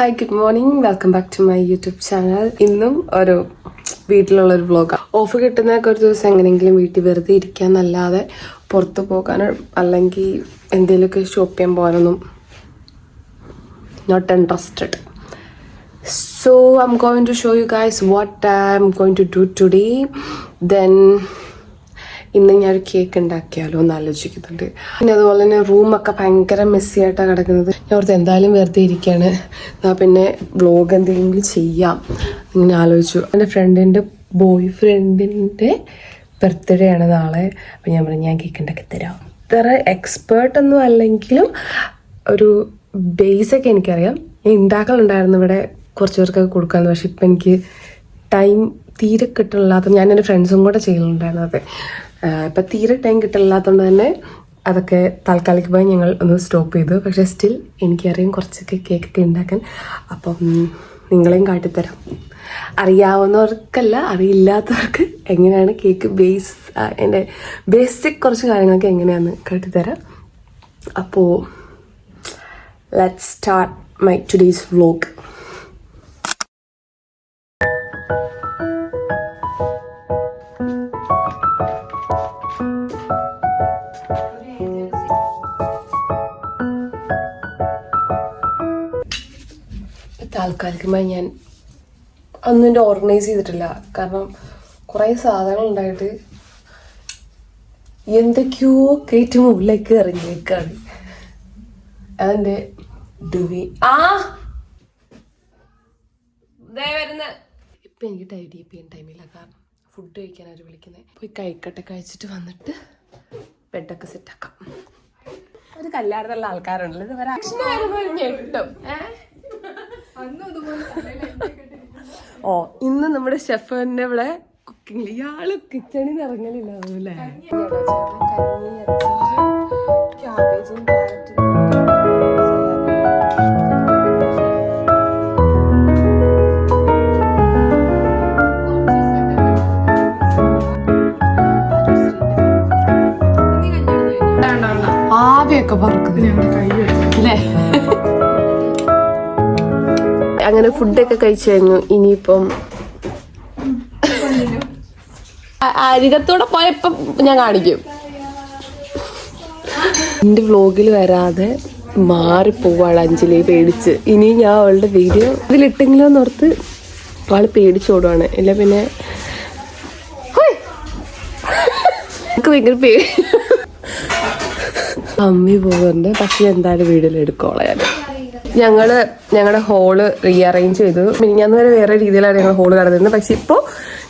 Hi good morning, welcome back to my YouTube channel. ഇന്നും ഒരു വീട്ടിലുള്ളൊരു വ്ളോഗാണ്. ഓഫ് കിട്ടുന്നതൊക്കെ ഒരു ദിവസം എങ്ങനെയെങ്കിലും വീട്ടിൽ വെറുതെ ഇരിക്കാന്നല്ലാതെ പുറത്ത് പോകാനോ അല്ലെങ്കിൽ എന്തെങ്കിലുമൊക്കെ ഷോപ്പ് ചെയ്യാൻ പോകാനൊന്നും not interested. So I'm going to show you guys what I'm going to do today. Then ഇന്ന് ഞാനൊരു കേക്ക് ഉണ്ടാക്കിയാലോ എന്ന് ആലോചിക്കുന്നുണ്ട്. പിന്നെ അതുപോലെ തന്നെ റൂമൊക്കെ ഭയങ്കര മെസ്സി ആയിട്ടാണ് കിടക്കുന്നത്. ഞാൻ ഓർത്ത് എന്തായാലും വെറുതെ ഇരിക്കുകയാണ്, എന്നാൽ പിന്നെ വ്ളോഗ് എന്തെങ്കിലും ചെയ്യാം ഇങ്ങനെ ആലോചിച്ചു. എൻ്റെ ഫ്രണ്ടിൻ്റെ ബോയ് ഫ്രണ്ടിൻ്റെ ബർത്ത്ഡേ ആണ് നാളെ. അപ്പം ഞാൻ പറഞ്ഞു ഞാൻ കേക്ക് ഉണ്ടാക്കി തരാം. ഇത്ര എക്സ്പേർട്ടൊന്നും അല്ലെങ്കിലും ഒരു ബേസൊക്കെ എനിക്കറിയാം. ഞാൻ ഉണ്ടാക്കലുണ്ടായിരുന്നു ഇവിടെ കുറച്ച് പേർക്കൊക്കെ കൊടുക്കാമെന്ന്. പക്ഷെ ഇപ്പം എനിക്ക് ടൈം തീരെ കിട്ടണില്ലാത്ത, ഞാൻ എൻ്റെ ഫ്രണ്ട്സും കൂടെ ചെയ്യുന്നുണ്ടായിരുന്നു. അതെ, ഇപ്പം തീരെ ടൈം കിട്ടണില്ലാത്തതുകൊണ്ട് തന്നെ അതൊക്കെ താൽക്കാലികമായി ഞങ്ങൾ ഒന്ന് സ്റ്റോപ്പ് ചെയ്തു. പക്ഷേ സ്റ്റിൽ എനിക്കറിയാം കുറച്ചൊക്കെ കേക്കൊക്കെ ഉണ്ടാക്കാൻ. അപ്പം നിങ്ങളെയും കാട്ടിത്തരാം. അറിയാവുന്നവർക്കല്ല, അറിയില്ലാത്തവർക്ക് എങ്ങനെയാണ് കേക്ക് എൻ്റെ ബേസിക് കുറച്ച് കാര്യങ്ങളൊക്കെ എങ്ങനെയാണെന്ന് കാട്ടിത്തരാം. അപ്പോൾ let's start my today's vlog. താൽക്കാലികമായി ഞാൻ ഒന്നും എൻ്റെ ഓർഗനൈസ് ചെയ്തിട്ടില്ല. കാരണം കുറേ സാധനങ്ങൾ ഉണ്ടായിട്ട് എന്തൊക്കെയോ കയറ്റി മുകളിലേക്ക് ഇറങ്ങിയേക്കാണ്. അതെൻ്റെ ഡുവി ഇപ്പം എനിക്ക് ടൈഡി ചെയ്യാൻ ടൈമില്ല. കാരണം ഫുഡ് കഴിക്കാനായിട്ട് വിളിക്കുന്നത്. പോയി കഴിക്കട്ടെ, കഴിച്ചിട്ട് വന്നിട്ട് ബെഡൊക്കെ സെറ്റാക്കാം. ഒരു കല്യാണത്തിലുള്ള ആൾക്കാരുണ്ടല്ലോ, ഇത് വരെ ഞെട്ടും. ഓ, ഇന്ന് നമ്മുടെ ഷെഫിന്റെ ഇവിടെ കുക്കിംഗ്. ഇയാള് കിച്ചണിൽ നിന്ന് ഇറങ്ങലില്ല അല്ലേ? ക്യാബേജും ക്യാരറ്റും ആവിയൊക്കെ പറക്കുന്നല്ലേ. അങ്ങനെ ഫുഡൊക്കെ കഴിച്ചു കഴിഞ്ഞു. ഇനിയിപ്പം അരികത്തൂടെ പോയപ്പം ഞാൻ കാണിക്കും. എൻ്റെ വ്ലോഗിൽ വരാതെ മാറിപ്പോവാണ് അഞ്ജലി പേടിച്ച്. ഇനി ഞാൻ അവളുടെ വീഡിയോ ഇതിലിട്ടെങ്കിലും എന്നോർത്ത് അവൾ പേടിച്ചോടുവാണ്. ഇല്ല പിന്നെ എനിക്ക് ഭയങ്കര പേടി. അമ്മി പോകുന്നുണ്ട്. പക്ഷെ എന്തായാലും വീഡിയോയിൽ എടുക്കോളാം. ഞങ്ങളുടെ ഹോള് റീഅറേഞ്ച് ചെയ്തു. മിനിഞ്ഞാന്ന് വരെ വേറെ രീതിയിലാണ് ഞങ്ങൾ ഹോള് കിടന്നിരുന്നത്. പക്ഷെ ഇപ്പോൾ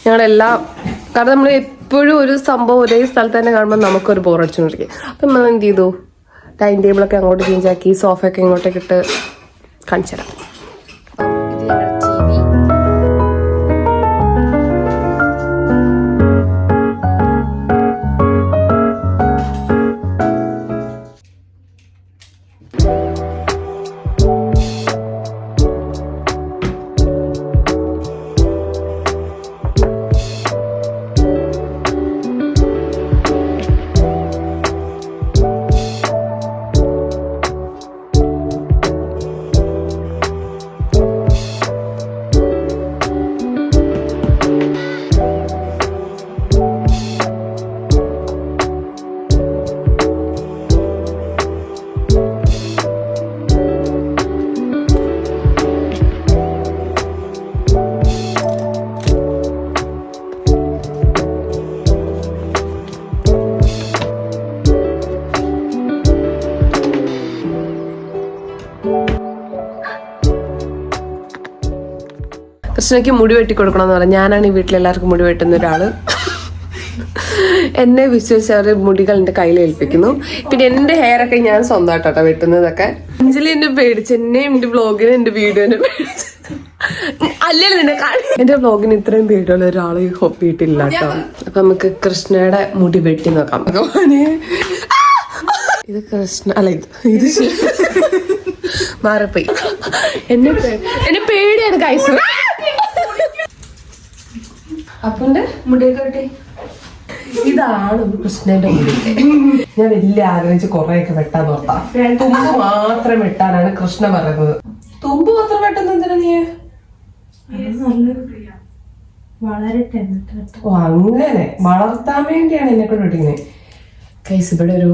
ഞങ്ങളെല്ലാം, കാരണം നമ്മൾ എപ്പോഴും ഒരു സംഭവം ഒരേ സ്ഥലത്ത് തന്നെ കാണുമ്പോൾ നമുക്കൊരു ബോറടിച്ചുകൊണ്ടിരിക്കും. അപ്പം നമ്മൾ എന്ത് ചെയ്തു, ഡൈനിങ് ടേബിളൊക്കെ അങ്ങോട്ട് ചേഞ്ച് ആക്കി, സോഫയൊക്കെ ഇങ്ങോട്ടേക്ക് ഇട്ട് കാണിച്ചു തരാം. കൃഷ്ണയ്ക്ക് മുടി വെട്ടി കൊടുക്കണമെന്ന് പറഞ്ഞാൽ ഞാനാണ് ഈ വീട്ടിലെല്ലാവർക്കും മുടി വെട്ടുന്ന ഒരാള്. എന്നെ വിശ്വസിച്ച് അവർ മുടികൾ എൻ്റെ കയ്യിൽ ഏൽപ്പിക്കുന്നു. പിന്നെ എൻ്റെ ഹെയറൊക്കെ ഞാൻ സ്വന്തമായിട്ടോ വെട്ടുന്നതൊക്കെ. അഞ്ജലി എന്നെ പേടിച്ച്, എന്നെയും എൻ്റെ വ്ളോഗിനും എൻ്റെ വീഡിയോനെ പേടിച്ച്. അല്ലല്ലോ നിന്നെ എൻ്റെ വ്ളോഗിന് ഇത്രയും പേടിയുള്ള ഒരാൾ വീട്ടിലില്ല കേട്ടോ. അപ്പൊ നമുക്ക് കൃഷ്ണയുടെ മുടി വെട്ടി നോക്കാം. ഇത് കൃഷ്ണ അല്ല, ഇത് മാറിപ്പോയി. എന്നെ പേടിയാണ് ഗൈസ്. അപ്പന്റെ മുടിയൊക്കെ വെട്ടി. ഇതാണ് കൃഷ്ണന്റെ മുടി. ഞാൻ വലിയ ആഗ്രഹിച്ച് കൊറേയൊക്കെ വെട്ടാൻ നോക്കാം. തുമ്പ് മാത്രം വെട്ടാനാണ് കൃഷ്ണ പറയുന്നത്. തുമ്പ് മാത്രം വെട്ടുന്ന എന്തിനാ നീ? വളരട്ടെ. ഓ അങ്ങനെ വളർത്താൻ വേണ്ടിയാണ് എന്നെ കൊണ്ട് വെട്ടിക്കുന്നത്. കൈസ് ഇവിടെ ഒരു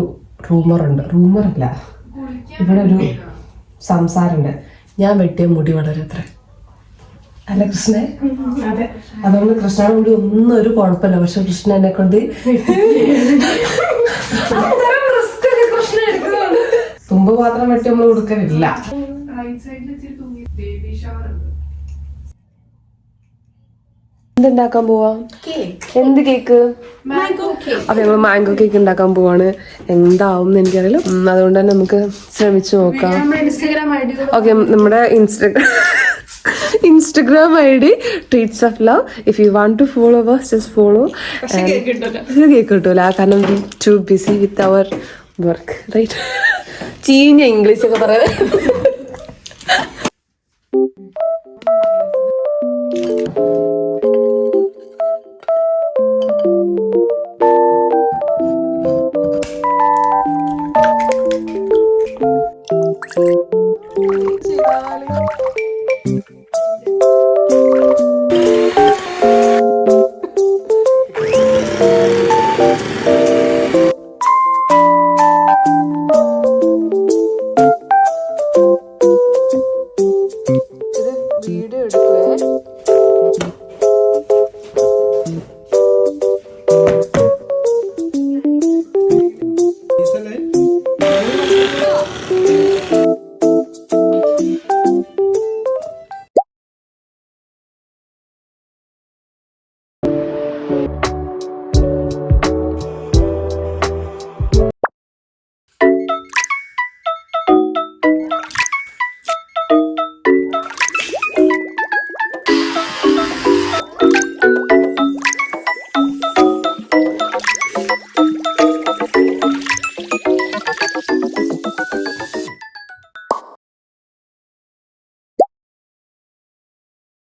റൂമറുണ്ട്, റൂമറല്ല, ഇവിടെ ഒരു സംസാരമുണ്ട്. ഞാൻ വെട്ടിയ മുടി വളരത്ര അല്ല കൃഷ്ണ? അതുകൊണ്ട് കൃഷ്ണയുടെ മുടി ഒന്നും ഒരു കുഴപ്പമില്ല. പക്ഷെ കൃഷ്ണ എന്നെ കൊണ്ട് തുമ്പ് മാത്രം വെട്ടി നമ്മൾ കൊടുക്കലില്ല. എന്തുണ്ടാക്കാൻ പോവാ? എന്ത് കേക്ക്? അപ്പൊ ഞങ്ങൾ മാംഗോ കേക്ക് ഉണ്ടാക്കാൻ പോവാണ്. എന്താവും എന്ന് എനിക്കറിയില്ല. അതുകൊണ്ട് തന്നെ നമുക്ക് ശ്രമിച്ചു നോക്കാം. ഓക്കെ, നമ്മുടെ Instagram ID treats of love. If you want to follow us, just follow. Cake കിട്ടൂല, കാരണം we too busy with our work, right? ചീഞ്ഞ ഇംഗ്ലീഷ് ഒക്കെ പറയുന്നത്. വീഡിയോ എടുക്കുവേ.